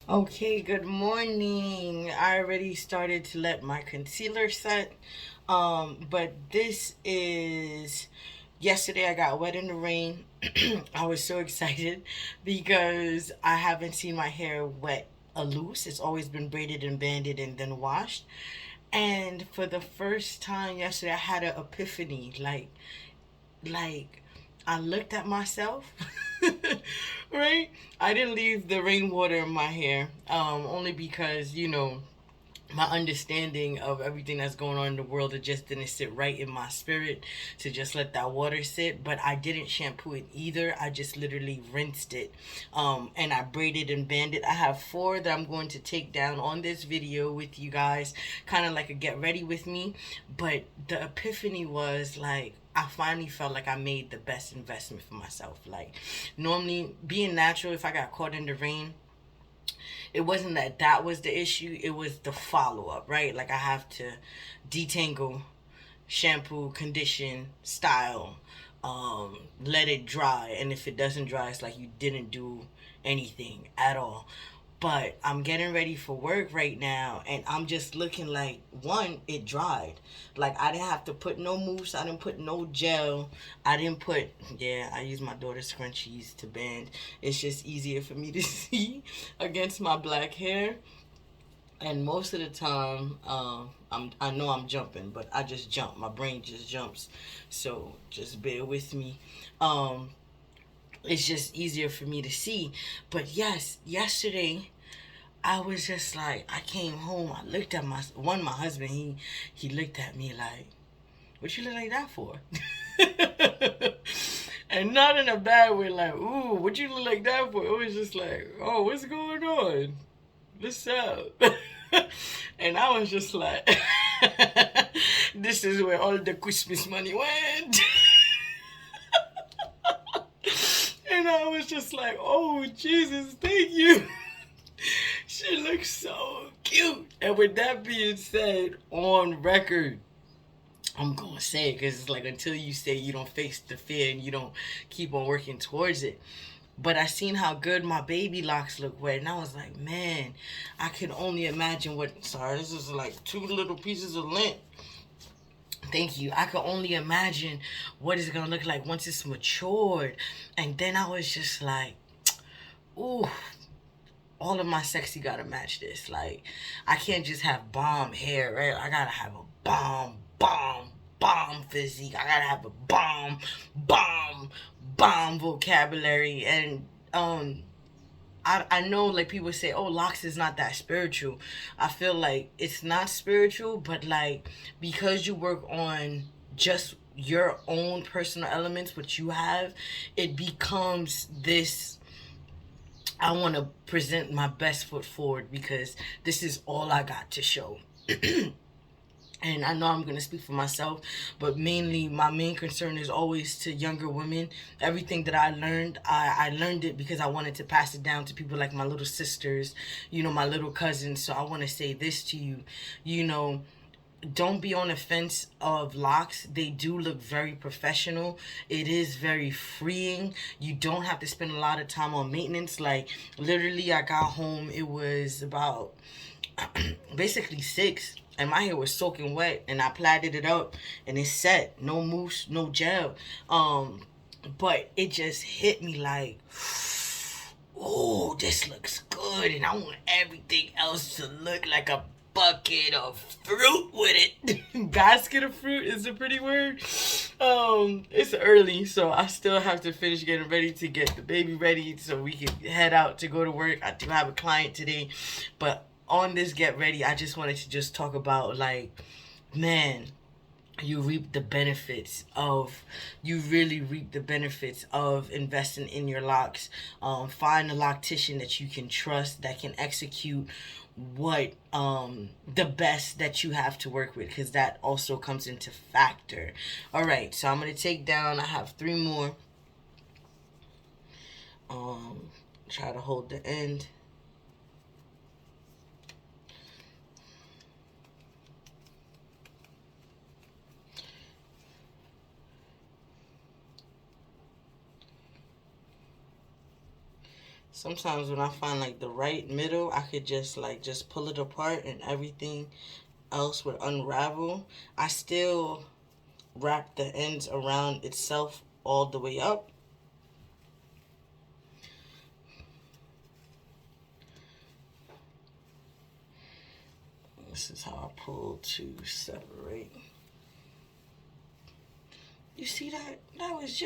Okay, good morning. I already started to let my concealer set. But this is yesterday I got wet in the rain. I was so excited because I haven't seen my hair wet or loose. It's always been braided and banded and then washed. And for the first time yesterday I had an epiphany. Like I looked at myself. Right? I didn't leave the rainwater in my hair, only because, my understanding of everything that's going on in the world, it just didn't sit right in my spirit to just let that water sit. But I didn't shampoo it either. I just literally rinsed it, and I braided and banded. I have four that I'm going to take down on this video with you guys, kind of like a get ready with me. But the epiphany was like, I finally felt like I made the best investment for myself. Like, normally being natural, if I got caught in the rain, it wasn't that was the issue. It was the follow up, right? Like, I have to detangle, shampoo, condition, style, let it dry. And if it doesn't dry, it's like you didn't do anything at all. But I'm getting ready for work right now, and I'm just looking like, one, it dried. Like, I didn't have to put no mousse, I didn't put no gel, I didn't put, yeah, I use my daughter's scrunchies to band. It's just easier for me to see against my black hair. And most of the time, I know I'm jumping, but I just jump. My brain just jumps. So just bear with me. Um, it's just easier for me to see. But yes, yesterday I was just like, I came home. I looked at my husband. He looked at me like, "What you look like that for?" And not in a bad way, like, "Ooh, what you look like that for?" It was just like, "Oh, what's going on? What's up?" And I was just like, "This is where all the Christmas money went." And I was just like, "Oh, Jesus, thank you." She looks so cute. And with that being said, on record, I'm gonna say it because it's like, until you say, you don't face the fear and you don't keep on working towards it. But I seen how good my baby locks look wet, and I was like, man, I can only imagine what. Sorry, this is like two little pieces of lint. Thank you. I can only imagine what it's gonna look like once it's matured. And then I was just like, ooh, all of my sexy gotta match this. Like, I can't just have bomb hair, right? I gotta have a bomb physique. I gotta have a bomb vocabulary. And I know, like, people say, oh, locks is not that spiritual. I feel like it's not spiritual, but like, because you work on just your own personal elements, what you have, it becomes this. I want to present my best foot forward because this is all I got to show. And I know I'm going to speak for myself, but mainly my main concern is always to younger women. Everything that I learned, I learned it because I wanted to pass it down to people like my little sisters, my little cousins. So I want to say this to you, you know, don't be on the fence of locks. They do look very professional. It is very freeing. You don't have to spend a lot of time on maintenance. Like, literally, I got home, it was about basically 6, and my hair was soaking wet, and I plaited it up, and it's set. No mousse, no gel. But it just hit me like, oh, this looks good, and I want everything else to look like a bucket of fruit with it. Basket of fruit is a pretty word. It's early, so I still have to finish getting ready to get the baby ready so we can head out to go to work. I do have a client today, but on this get ready, I just wanted to just talk about, like, man, you reap the benefits of you really reap the benefits of investing in your locks. Find a loctician that you can trust, that can execute what the best that you have to work with, because that also comes into factor. All right, so I'm gonna take down, I have 3 more. um Try to hold the end. Sometimes when I find like the right middle, I could just pull it apart and everything else would unravel. I still wrap the ends around itself all the way up. This is how I pull to separate. You see that? That was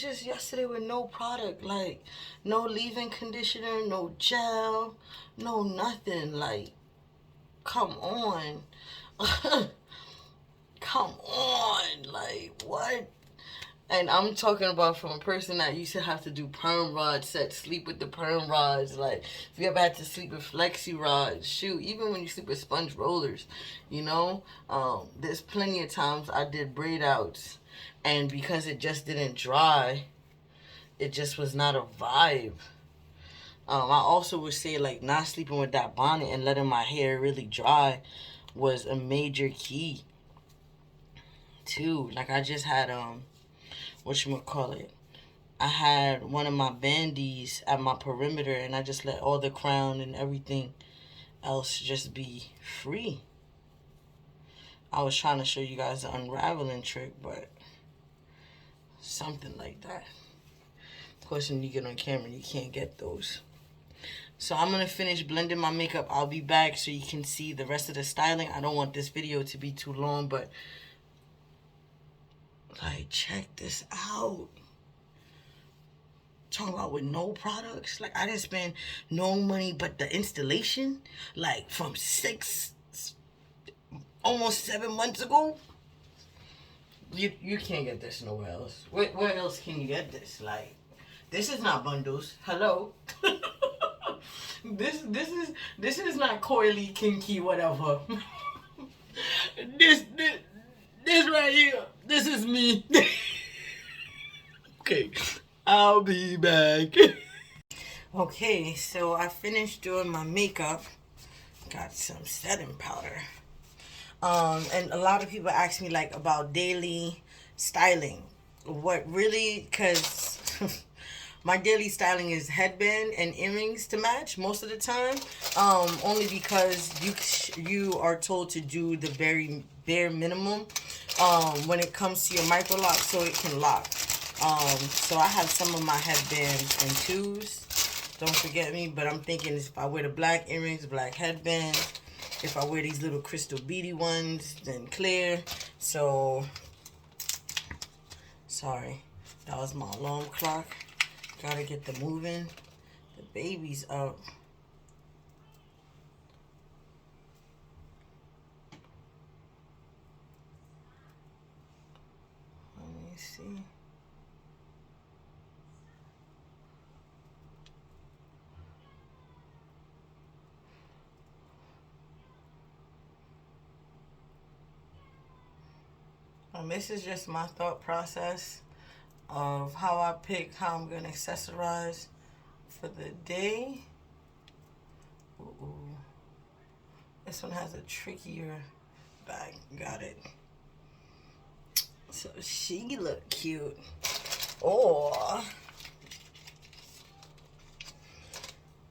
just yesterday with no product, like no leave-in conditioner, no gel, no nothing. Like, come on. Come on. Like, what? And I'm talking about from a person that used to have to do perm rod sets, sleep with the perm rods. Like, if you ever had to sleep with flexi rods, shoot, even when you sleep with sponge rollers, you know, there's plenty of times I did braid outs, and because it just didn't dry, it just was not a vibe. I also would say, like, not sleeping with that bonnet and letting my hair really dry was a major key, too. Like, I just had, whatchamacallit, I had one of my bandies at my perimeter, and I just let all the crown and everything else just be free. I was trying to show you guys the unraveling trick, but something like that. Of course, when you get on camera, you can't get those. So I'm going to finish blending my makeup. I'll be back so you can see the rest of the styling. I don't want this video to be too long, but like, check this out. Talking about with no products. Like, I didn't spend no money, but the installation, like, from almost 7 months ago, you can't get this nowhere else. Where else can you get this? Like, this is not bundles. Hello. this is not coily, kinky, whatever. this right here. This is me. Okay. I'll be back. Okay, so I finished doing my makeup. Got some setting powder. And a lot of people ask me like about daily styling. What really, cause my daily styling is headband and earrings to match most of the time. Only because you are told to do the very bare minimum when it comes to your microlock so it can lock. So I have some of my headbands in twos. Don't forget me, but I'm thinking if I wear the black earrings, black headband. If I wear these little crystal beady ones, then clear. So, sorry. That was my alarm clock. Gotta get the moving. The baby's up. Let me see. This is just my thought process of how I pick how I'm going to accessorize for the day. Ooh. This one has a trickier back. Got it. So she look cute. Or,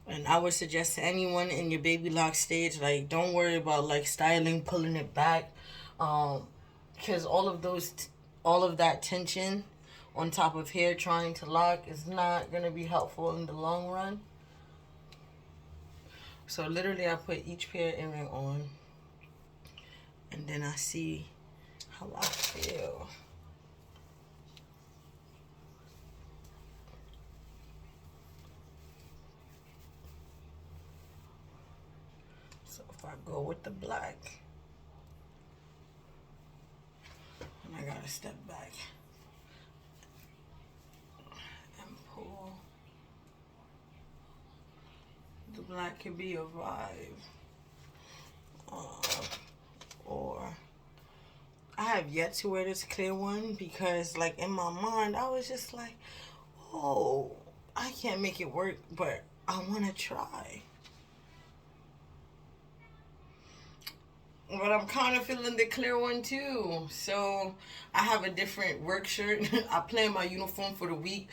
and I would suggest to anyone in your baby lock stage, like, don't worry about like styling, pulling it back. Because all of that tension on top of hair trying to lock is not going to be helpful in the long run. So literally I put each pair of earring on, and then I see how I feel. So if I go with the black, and I gotta step back and pull. The black could be a vibe. Or I have yet to wear this clear one because like in my mind I was just like, oh, I can't make it work, but I want to try. But I'm kind of feeling the clear one too. So I have a different work shirt. I plan my uniform for the week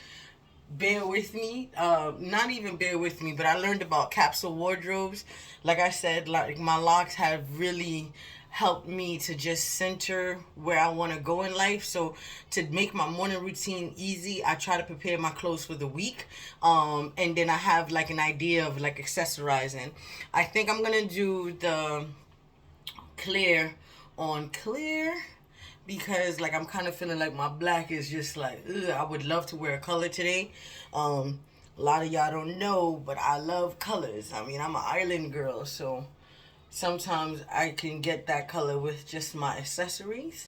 bear with me. Not even bear with me, but I learned about capsule wardrobes. Like I said, like my locks have really helped me to just center where I want to go in life. So to make my morning routine easy, I try to prepare my clothes for the week. And then I have like an idea of like accessorizing. I think I'm gonna do the clear on clear because like I'm kind of feeling like my black is just like ugh, I would love to wear a color today. A lot of y'all don't know, but I love colors. I mean, I'm an island girl, so sometimes I can get that color with just my accessories.